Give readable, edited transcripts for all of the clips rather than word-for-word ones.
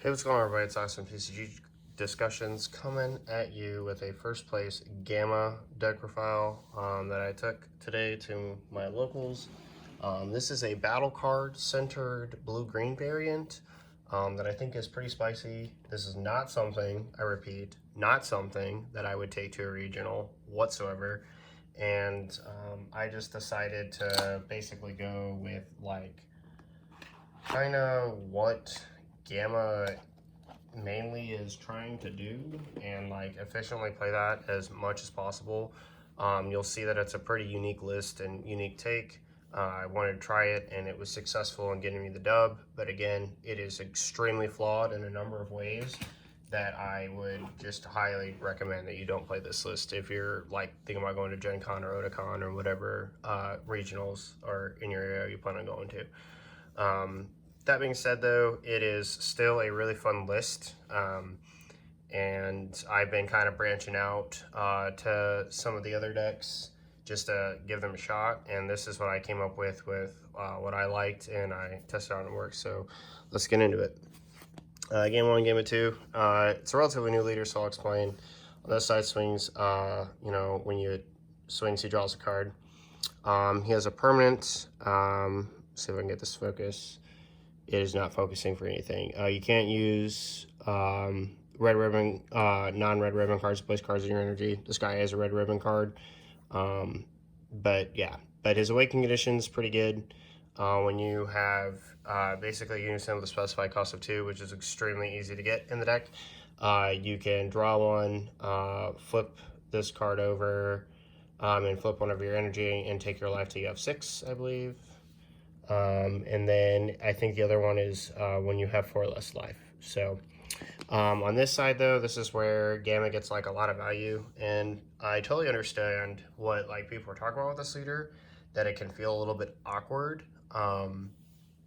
Hey, what's going on, everybody? It's Awesome PCG Discussions coming at you with a first place Gamma deck profile that I took today to my locals. This is a battle card centered blue-green variant that I think is pretty spicy. This is not something, I repeat, not something that I would take to a regional whatsoever. And I just decided to basically go with like kind of what Gamma mainly is trying to do and like efficiently play that as much as possible. You'll see that it's a pretty unique list and unique take. I wanted to try it and it was successful in getting me the dub, but again, it is extremely flawed in a number of ways that I would just highly recommend that you don't play this list if you're like thinking about going to Gen Con or Otakon or whatever regionals or in your area you plan on going to. That being said, though, it is still a really fun list, and I've been kind of branching out to some of the other decks just to give them a shot, and this is what I came up with what I liked, and I tested out and it works, so let's get into it. Game 1, Game 2, it's a relatively new leader, so I'll explain. On this side swings, when you swings, he draws a card. He has a permanent, see if I can get this focus. It is not focusing for anything. You can't use red ribbon, non-red ribbon cards to place cards in your energy. This guy has a red ribbon card. But his awakening condition is pretty good. When you have basically unison with a specified cost of 2, which is extremely easy to get in the deck, you can draw one, flip this card over, and flip one of your energy and take your life till you have 6, I believe. And then I think the other one is when you have 4 less life. So on this side, though, this is where Gamma gets like a lot of value, and I totally understand what like people are talking about with this leader, that it can feel a little bit awkward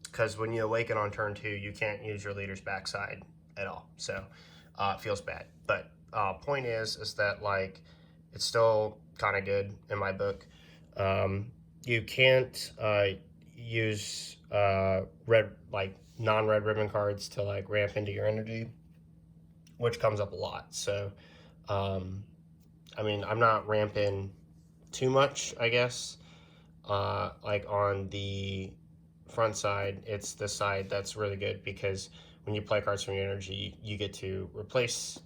because when you awaken on turn 2, you can't use your leader's backside at all. So it feels bad. But point is that like it's still kind of good in my book. You can't use red, like non-red ribbon cards to like ramp into your energy, which comes up a lot. So I mean, I'm not ramping too much, I guess. Like on the front side, it's the side that's really good because when you play cards from your energy, you get to replace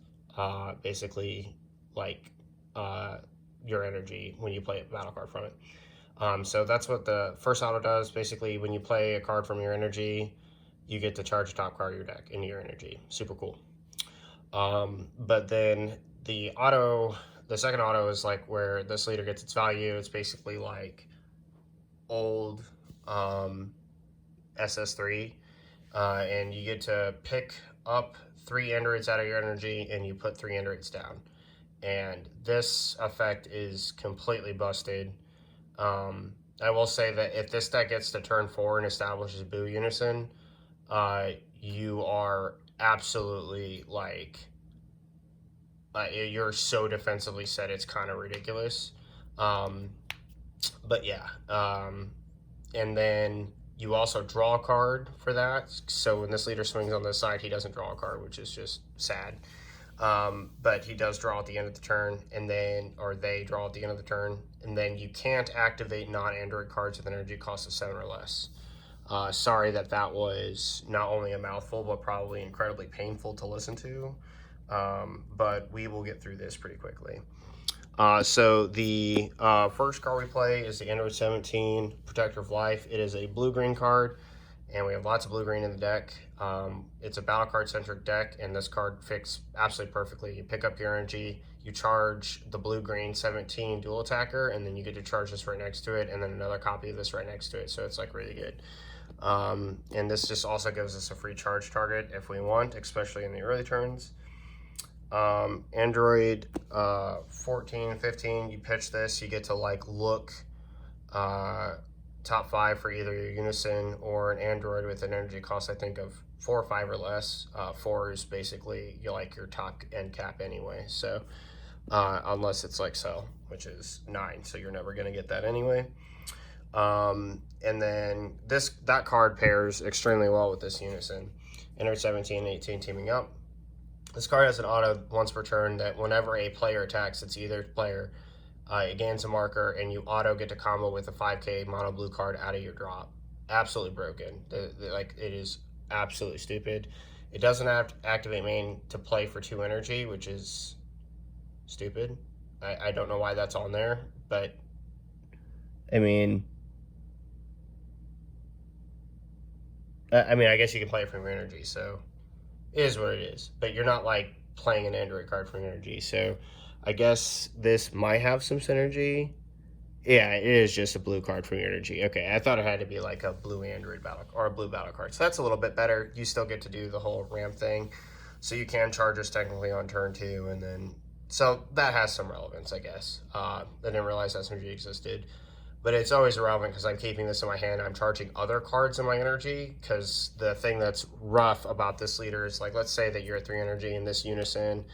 basically like your energy when you play a battle card from it. So that's what the first auto does. Basically, when you play a card from your energy, you get to charge a top card of your deck into your energy. Super cool. But then the second auto is like where this leader gets its value. It's basically like old SS3, and you get to pick up 3 androids out of your energy and you put 3 androids down. And this effect is completely busted. I will say that if this deck gets to turn 4 and establishes Boo Unison, you are absolutely like, you're so defensively set, it's kind of ridiculous. But yeah, and then you also draw a card for that. So when this leader swings on this side, he doesn't draw a card, which is just sad. But he does draw at the end of the turn, and then, or they draw at the end of the turn, and then you can't activate non-android cards with an energy cost of 7 or less. Sorry that was not only a mouthful, but probably incredibly painful to listen to, but we will get through this pretty quickly. So the first card we play is the Android 17, Protector of Life. It is a blue-green card, and we have lots of blue-green in the deck. It's a battle card-centric deck, and this card fits absolutely perfectly. You pick up your energy, you charge the blue-green 17 dual attacker, and then you get to charge this right next to it, and then another copy of this right next to it, so it's like really good. And this just also gives us a free charge target if we want, especially in the early turns. Android 14, 15, you pitch this, you get to like look top 5 for either your unison or an android with an energy cost, I think, of 4 or 5 or less. 4 is basically your top end cap anyway, so unless it's like Cell, which is 9, so you're never going to get that anyway. And then that card pairs extremely well with this unison. enter 17 and 18 teaming up. This card has an auto once per turn that whenever a player attacks, it's either player, it gains a marker, and you auto get to combo with a 5k mono blue card out of your drop. Absolutely broken. Like, it is absolutely stupid. It doesn't have to activate main to play for 2 energy, which is stupid. I don't know why that's on there, but I mean, I guess you can play it from your energy, so it is what it is. But you're not like playing an Android card from energy, so I guess this might have some synergy. Yeah, it is just a blue card from your energy. Okay, I thought it had to be like a blue Android battle or a blue battle card. So that's a little bit better. You still get to do the whole ramp thing. So you can charge us technically on turn 2, and then so that has some relevance, I guess. I didn't realize that synergy existed. But it's always irrelevant because I'm keeping this in my hand. I'm charging other cards in my energy, because the thing that's rough about this leader is, like, let's say that you're at 3 energy in this unison,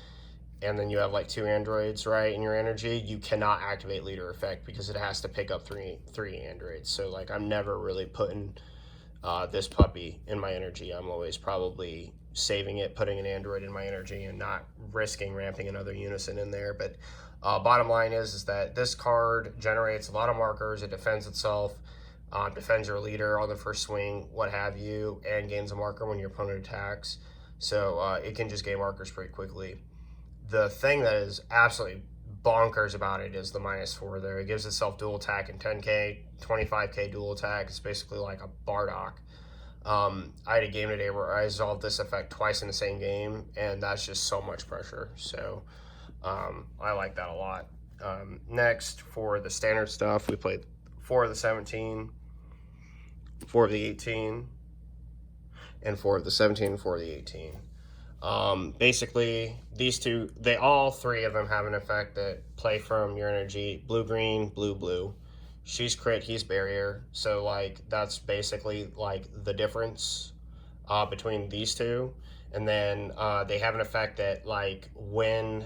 and then you have like 2 androids, right, in your energy. You cannot activate leader effect because it has to pick up three androids. So like, I'm never really putting this puppy in my energy. I'm always probably saving it, putting an android in my energy, and not risking ramping another unison in there. But bottom line is that this card generates a lot of markers. It defends itself, defends your leader on the first swing, what have you, and gains a marker when your opponent attacks. So it can just gain markers pretty quickly. The thing that is absolutely bonkers about it is the -4 there. It gives itself dual attack in 10k, 25k dual attack. It's basically like a Bardock. I had a game today where I resolved this effect twice in the same game, and that's just so much pressure. So I like that a lot. Next, for the standard stuff, we played 4 of the 17, 4 of the 18, and 4 of the 17, and 4 of the 18. Basically, these two, all 3 of them have an effect that play from your energy. Blue, green, blue, blue. She's crit, he's barrier. So like, that's basically like the difference between these two. And then they have an effect that, like, when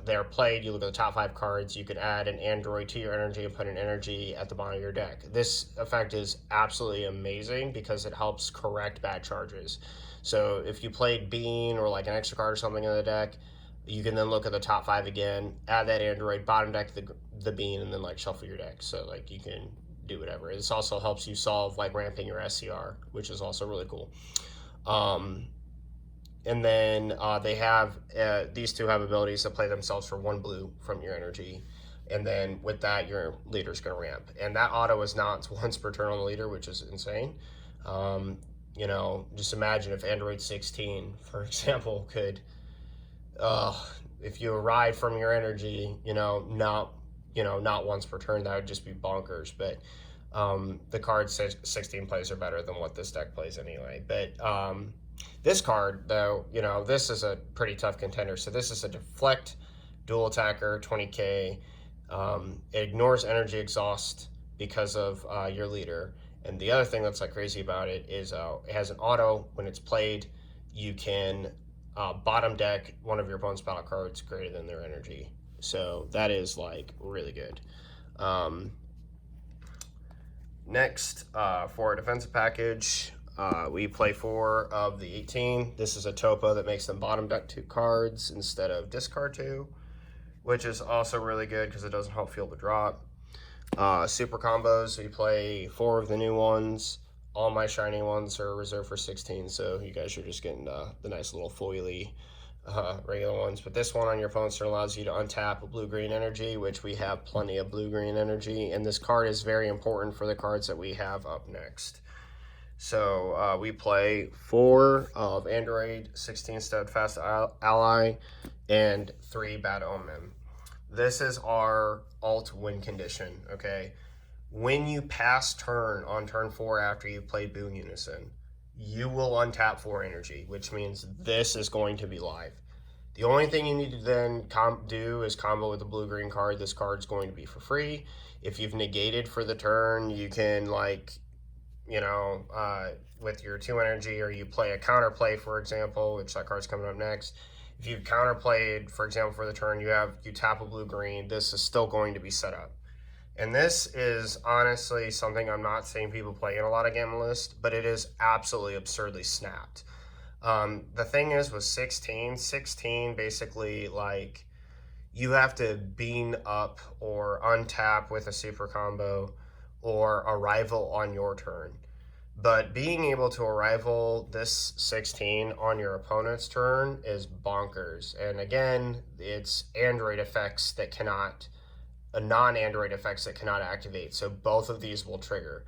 they're played, you look at the top 5 cards, you can add an android to your energy and put an energy at the bottom of your deck. This effect is absolutely amazing because it helps correct bad charges. So if you played Bean or like an extra card or something in the deck, you can then look at the top 5 again, add that android, bottom deck the Bean, and then like shuffle your deck. So like, you can do whatever. This also helps you solve like ramping your SCR, which is also really cool. And then they have, these two have abilities to play themselves for 1 blue from your energy. And then with that, your leader's going to ramp. And that auto is not once per turn on the leader, which is insane. You know, just imagine if Android 16, for example, could, if you arrive from your energy, not once per turn, that would just be bonkers. But the card 16 plays are better than what this deck plays anyway. But this card, though, this is a pretty tough contender. So this is a deflect dual attacker, 20k. It ignores energy exhaust because of your leader. And the other thing that's like crazy about it is it has an auto. When it's played, you can bottom deck one of your opponent's battle cards greater than their energy. So that is like really good. Next, for our defensive package, we play 4 of the 18. This is a topo that makes them bottom deck 2 cards instead of discard 2, which is also really good because it doesn't help field the drop. Super combos, we play 4 of the new ones. All my shiny ones are reserved for 16, so you guys are just getting the nice little foily regular ones. But this one on your opponent's turn allows you to untap a blue-green energy, which we have plenty of blue-green energy, and this card is very important for the cards that we have up next. So we play 4 of Android, 16 Steadfast Ally, and 3 Bad Omen. This is our alt win condition, okay? When you pass turn on turn 4 after you've played Boon Unison, you will untap 4 energy, which means this is going to be live. The only thing you need to then do is combo with the blue-green card. This card's going to be for free. If you've negated for the turn, you can, like, with your 2 energy, or you play a counterplay, for example, which that card's coming up next. If you've counterplayed, for example, for the turn, you tap a blue-green, this is still going to be set up. And this is honestly something I'm not seeing people play in a lot of game lists, but it is absolutely absurdly snapped. The thing is with 16 basically, like, you have to bean up or untap with a super combo or arrival on your turn. But being able to arrival this 16 on your opponent's turn is bonkers. And again, it's Android effects that cannot, non-Android effects that cannot activate. So both of these will trigger.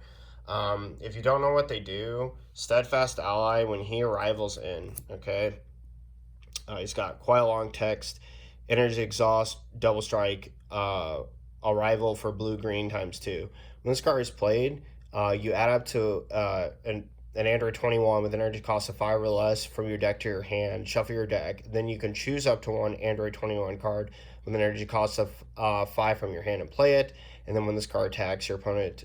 If you don't know what they do, Steadfast Ally, when he arrivals in, okay, he's got quite a long text, energy exhaust, double strike, arrival for blue green ×2. When this card is played, you add up to an Android 21 with an energy cost of 5 or less from your deck to your hand, shuffle your deck. Then you can choose up to one Android 21 card with an energy cost of 5 from your hand and play it. And then when this card attacks, your opponent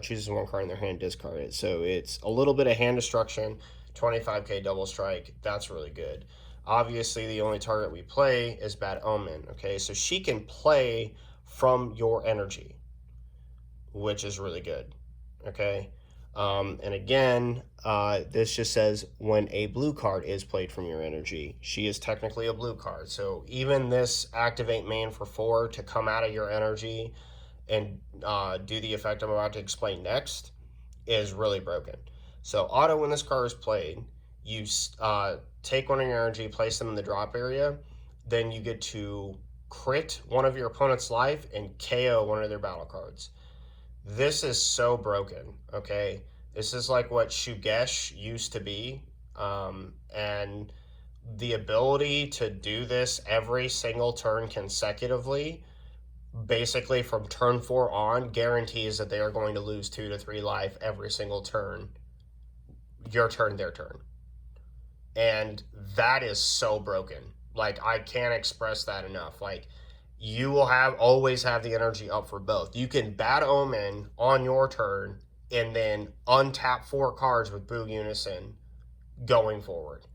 chooses one card in their hand, discard it. So it's a little bit of hand destruction, 25k double strike. That's really good. Obviously, the only target we play is Bad Omen, okay? So she can play from your energy, which is really good, okay? And again, this just says when a blue card is played from your energy, she is technically a blue card. So even this activate main for 4 to come out of your energy and do the effect I'm about to explain next is really broken. So auto, when this card is played, you take one of your energy, place them in the drop area, then you get to crit one of your opponent's life and KO one of their battle cards. This is so broken, okay? This is like what Shugesh used to be, and the ability to do this every single turn consecutively, basically from turn 4 on, guarantees that they are going to lose 2 to 3 life every single turn. Your turn, their turn. And that is so broken. Like, I can't express that enough. Like, you will always have the energy up for both. You can Bad Omen on your turn and then untap 4 cards with Boo Unison going forward.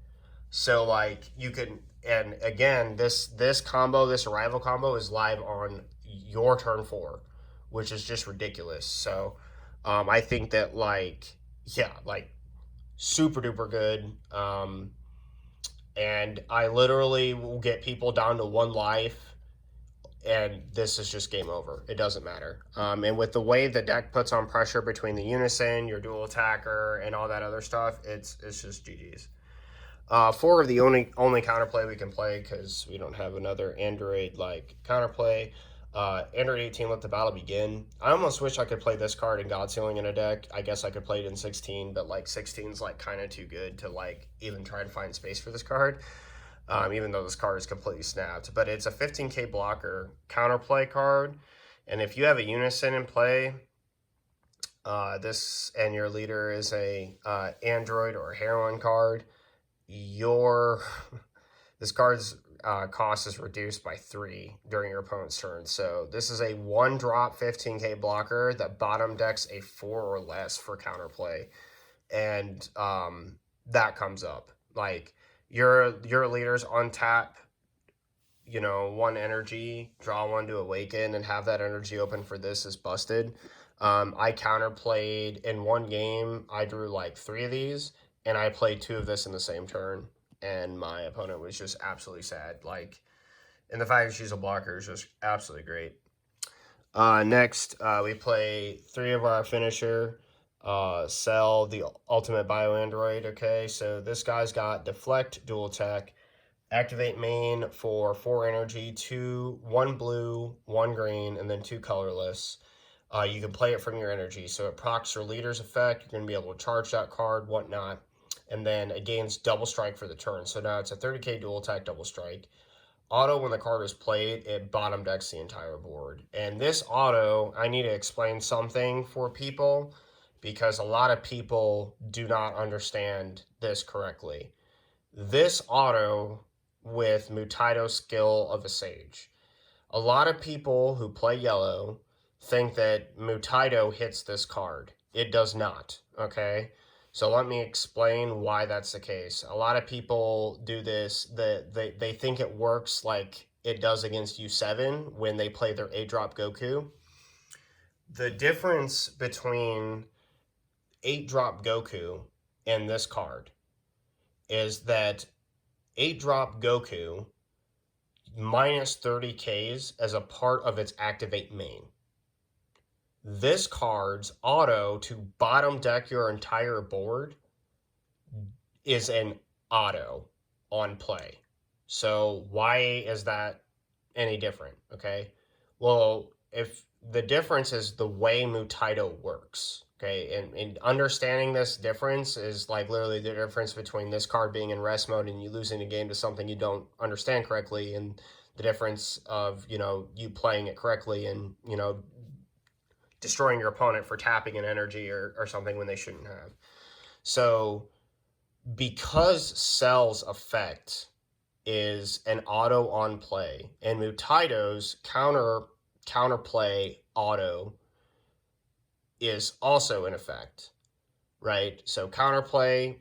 So, like, you can, and again, this combo, this arrival combo is live on your turn 4, which is just ridiculous. So, I think that, like, yeah, like, super duper good. And I literally will get people down to 1 life, and this is just game over. It doesn't matter. And with the way the deck puts on pressure between the unison, your dual attacker, and all that other stuff, it's just GG's. 4 of the only counterplay we can play, because we don't have another Android like counterplay. Android 18, let the battle begin. I almost wish I could play this card in God Sealing in a deck. I guess I could play it in 16, but like 16's like kind of too good to like even try to find space for this card. Even though this card is completely snapped. But it's a 15k blocker counterplay card, and if you have a unison in play, this and your leader is a Android or heroin card, this card's cost is reduced by 3 during your opponent's turn. So this is a 1-drop 15k blocker that bottom decks a 4 or less for counterplay, and that comes up. Like, your leaders untap, 1 energy, draw 1 to awaken, and have that energy open for this is busted. I counterplayed in 1 game. I drew like 3 of these, and I played 2 of this in the same turn, and my opponent was just absolutely sad. Like, and the fact that she's a blocker is just absolutely great. Next, we play 3 of our finisher. Cell, the ultimate bio android. Okay, so this guy's got deflect, dual attack, activate main for 4 energy, 1 blue, 1 green, and then 2 colorless. You can play it from your energy, so it procs your leader's effect. You're going to be able to charge that card, whatnot, and then it gains double strike for the turn. So now it's a 30k dual attack double strike. Auto, when the card is played, it bottom decks the entire board. And this auto, I need to explain something for people, because a lot of people do not understand this correctly. This auto with Mutaito skill of a Sage. A lot of people who play yellow think that Mutaito hits this card. It does not, okay? So let me explain why that's the case. A lot of people do this, they think it works like it does against U7 when they play their 8-drop Goku. The difference between 8-drop Goku and this card is that 8-drop Goku minus 30Ks as a part of its activate main. This card's auto to bottom deck your entire board is an auto on play. So why is that any different? Okay. Well, if the difference is the way Mutaito works. Okay, and understanding this difference is like literally the difference between this card being in rest mode and you losing the game to something you don't understand correctly, and the difference of, you know, you playing it correctly and, you know, destroying your opponent for tapping an energy or something when they shouldn't have. So because Cell's effect is an auto on play and Mutaito's counterplay auto is also in effect, right? So counterplay,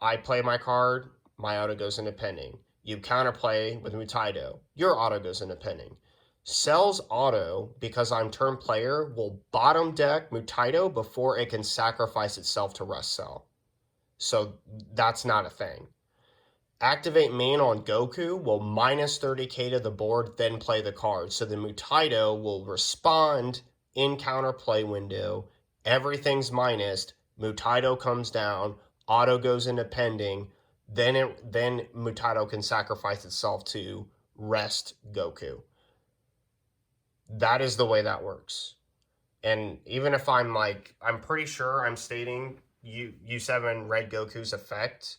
I play my card, my auto goes into pending. You counterplay with Mutaito, your auto goes into pending. Cell's auto, because I'm turn player, will bottom deck Mutaito before it can sacrifice itself to rest Cell. So that's not a thing. Activate main on Goku will minus 30k to the board, then play the card. So the Mutaito will respond in counterplay window. Everything's minused. Mutaito comes down. Auto goes into pending. Then Mutaito can sacrifice itself to rest Goku. That is the way that works. And even if I'm pretty sure I'm stating U7 Red Goku's effect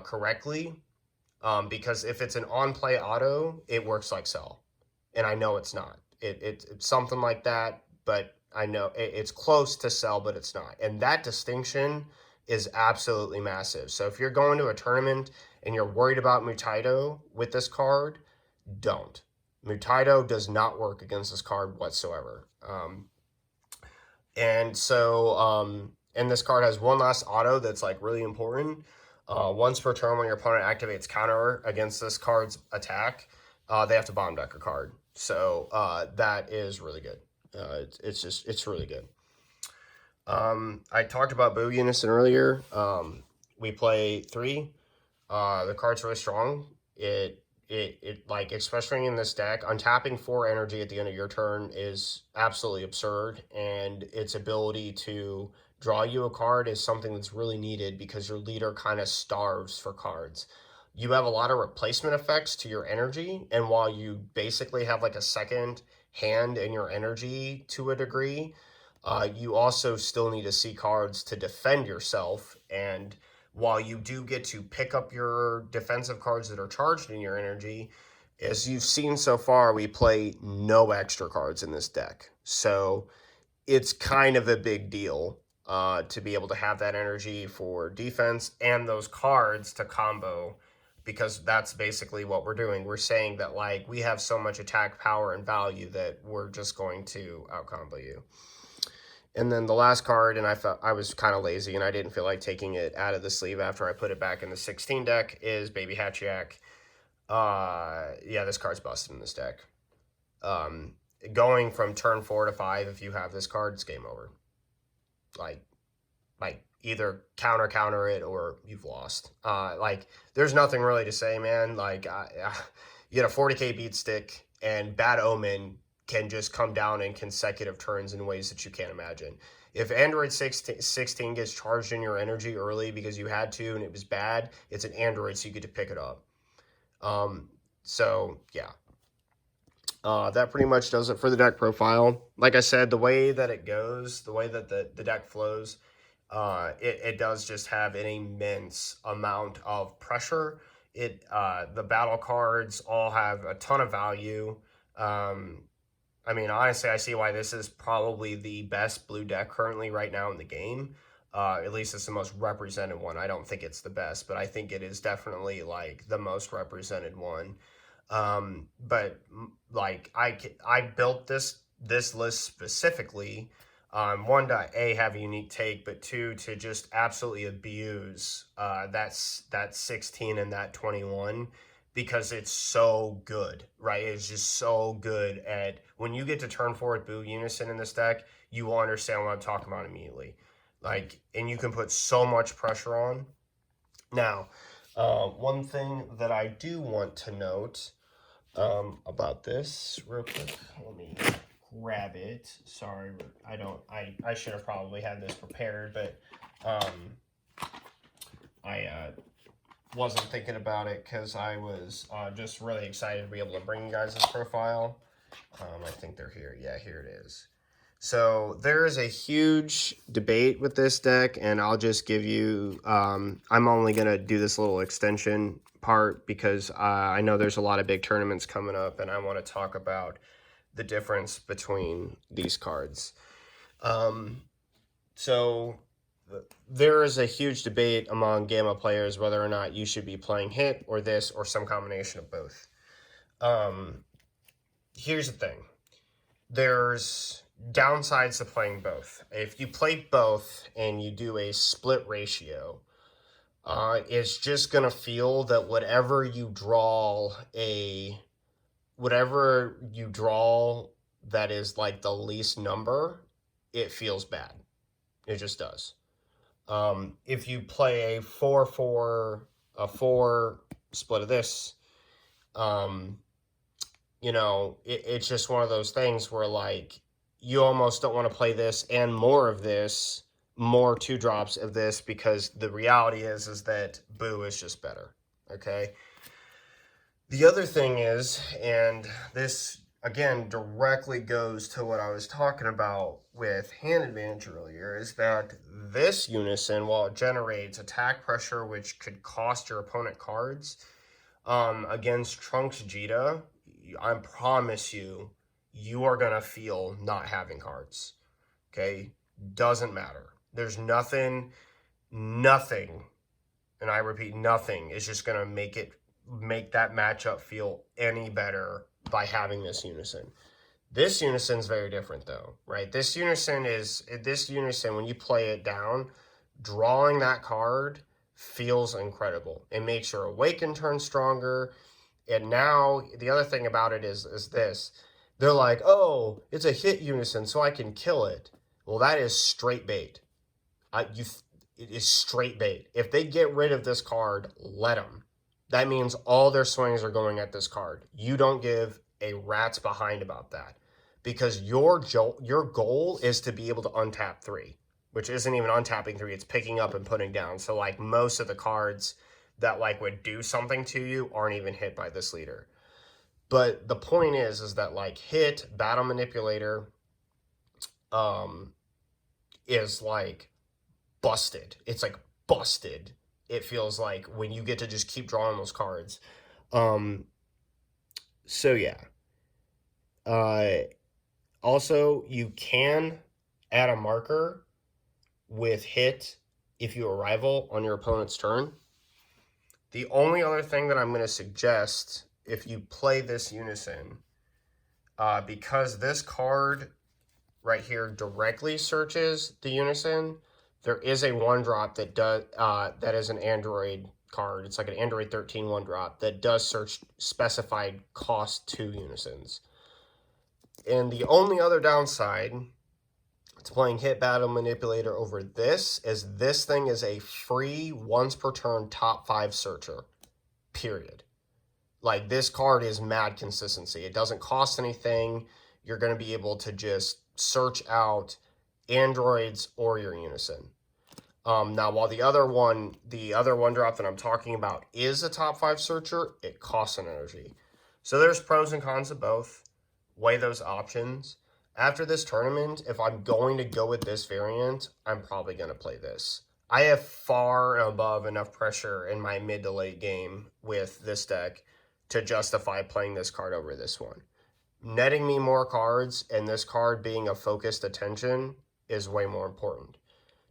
correctly, because if it's an on-play auto, it works like Cell, and I know it's not. It's something like that, but I know it's close to Cell, but it's not. And that distinction is absolutely massive. So if you're going to a tournament and you're worried about Mutaito with this card, don't. Mutaito does not work against this card whatsoever. And this card has one last auto that's like really important. Once per turn, when your opponent activates counter against this card's attack, they have to bottom deck a card. So that is really good. It's really good. I talked about Boo Unison earlier. We play 3. The card's really strong. It like, especially in this deck, untapping 4 energy at the end of your turn is absolutely absurd, and its ability to draw you a card is something that's really needed because your leader kind of starves for cards. You have a lot of replacement effects to your energy, and while you basically have like a second hand in your energy to a degree, you also still need to see cards to defend yourself. And while you do get to pick up your defensive cards that are charged in your energy, as you've seen so far, we play no extra cards in this deck. So it's kind of a big deal to be able to have that energy for defense and those cards to combo, because that's basically what we're doing. We're saying that, like, we have so much attack power and value that we're just going to outcombo you. And then the last card, and I was kind of lazy and I didn't feel like taking it out of the sleeve after I put it back in the 16 deck, is Baby Hachiyak. Yeah, this card's busted in this deck. Going from turn 4 to 5, if you have this card, it's game over. Like either counter it or you've lost. Like, there's nothing really to say, man. Like, you get a 40k beat stick, and Bad Omen can just come down in consecutive turns in ways that you can't imagine. If Android 16 gets charged in your energy early because you had to and it was bad, it's an Android, so you get to pick it up. So, yeah. That pretty much does it for the deck profile. Like I said, the way that it goes, the way that the deck flows, it does just have an immense amount of pressure. The battle cards all have a ton of value. I mean, honestly, I see why this is probably the best blue deck currently right now in the game. At least it's the most represented one. I don't think it's the best, but I think it is definitely like the most represented one. But like I built this list specifically, one, to A, have a unique take, but 2, to just absolutely abuse that 16 and that 21, because it's so good, right? It's just so good at, when you get to turn 4 with Boo Unison in this deck, you will understand what I'm talking about immediately. Like, and you can put so much pressure on. Now, one thing that I do want to note about this real quick, let me grab it. Sorry, I should have probably had this prepared, but I wasn't thinking about it because I was just really excited to be able to bring you guys this profile. I think they're here. Yeah, here it is. So there is a huge debate with this deck, and I'll just give you, I'm only going to do this little extension part because I know there's a lot of big tournaments coming up, and I want to talk about the difference between these cards. So there is a huge debate among Gamma players whether or not you should be playing hit or this or some combination of both. Here's the thing. There's downsides to playing both. If you play both and you do a split ratio, it's just going to feel that whatever you draw that is like the least number, it feels bad. It just does. If you play a 4-4, a 4 split of this, you know, it's just one of those things where, like, you almost don't want to play this and more of this, more 2-drops of this, because the reality is that Boo is just better, okay? The other thing is, and this, again, directly goes to what I was talking about with hand advantage earlier, is that this unison, while it generates attack pressure, which could cost your opponent cards, against Trunks Vegeta, I promise you, you are going to feel not having cards, okay? Doesn't matter. There's nothing, and I repeat, nothing is just going to make that matchup feel any better by having this unison. This unison is very different though, right? This unison, when you play it down, drawing that card feels incredible. It makes your awaken turn stronger. And now the other thing about it is this. They're like, oh, it's a hit unison, so I can kill it. Well, that is straight bait. It is straight bait. If they get rid of this card, let them. That means all their swings are going at this card. You don't give a rat's behind about that, because your goal is to be able to untap 3, which isn't even untapping 3. It's picking up and putting down. So, like, most of the cards that, like, would do something to you aren't even hit by this leader. But the point is that, like, hit, battle manipulator, is like busted. It's like busted. It feels like when you get to just keep drawing those cards. So yeah. Also, you can add a marker with hit if you arrival on your opponent's turn. The only other thing that I'm going to suggest, if you play this unison, because this card right here directly searches the unison, there is a 1-drop that does that is an Android card. It's like an Android 13 1-drop that does search specified cost 2 unisons. And the only other downside to playing hit, battle manipulator over this is this thing is a free once per turn top 5 searcher, period. Like, this card is mad consistency. It doesn't cost anything. You're going to be able to just search out androids or your unison. Now, while the other 1-drop that I'm talking about is a top 5 searcher, it costs an energy. So there's pros and cons of both. Weigh those options. After this tournament, if I'm going to go with this variant, I'm probably going to play this. I have far above enough pressure in my mid to late game with this deck to justify playing this card over this one. Netting me more cards and this card being a focused attention is way more important.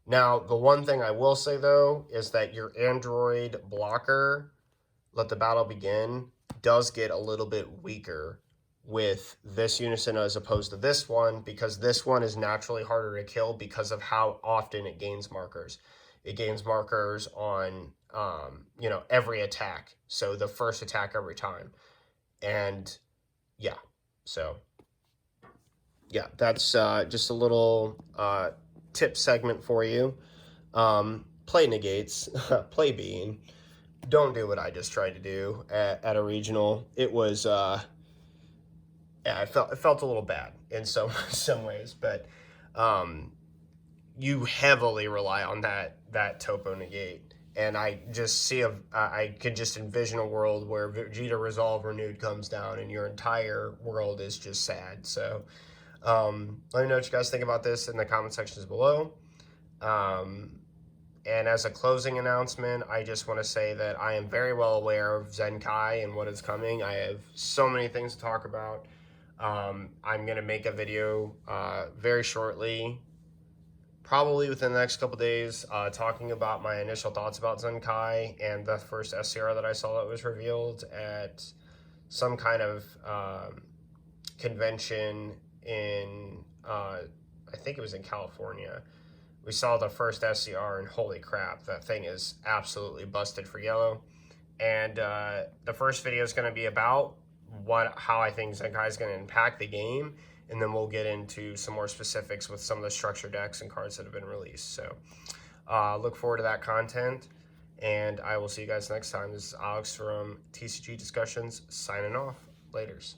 Now, the one thing I will say, though, is that your Android blocker, Let the Battle Begin, does get a little bit weaker with this unison as opposed to this one, because this one is naturally harder to kill because of how often it gains markers. It gains markers on, every attack. So the first attack every time. And, yeah. So, that's just a little tip segment for you. play negates, play being. Don't do what I just tried to do at a regional. It was, yeah, it felt a little bad in some ways, but you heavily rely on that topo negate. And I just see I could just envision a world where Vegeta Resolve Renewed comes down and your entire world is just sad. So let me know what you guys think about this in the comment sections below. And as a closing announcement, I just want to say that I am very well aware of Zenkai and what is coming. I have so many things to talk about. I'm going to make a video very shortly, probably within the next couple days, talking about my initial thoughts about Zenkai and the first SCR that I saw that was revealed at some kind of convention in, I think it was in California. We saw the first SCR and holy crap, that thing is absolutely busted for yellow. And the first video is going to be about how I think Zenkai is going to impact the game, and then we'll get into some more specifics with some of the structure decks and cards that have been released. So look forward to that content, and I will see you guys next time. This is Alex from TCG Discussions signing off. Laters.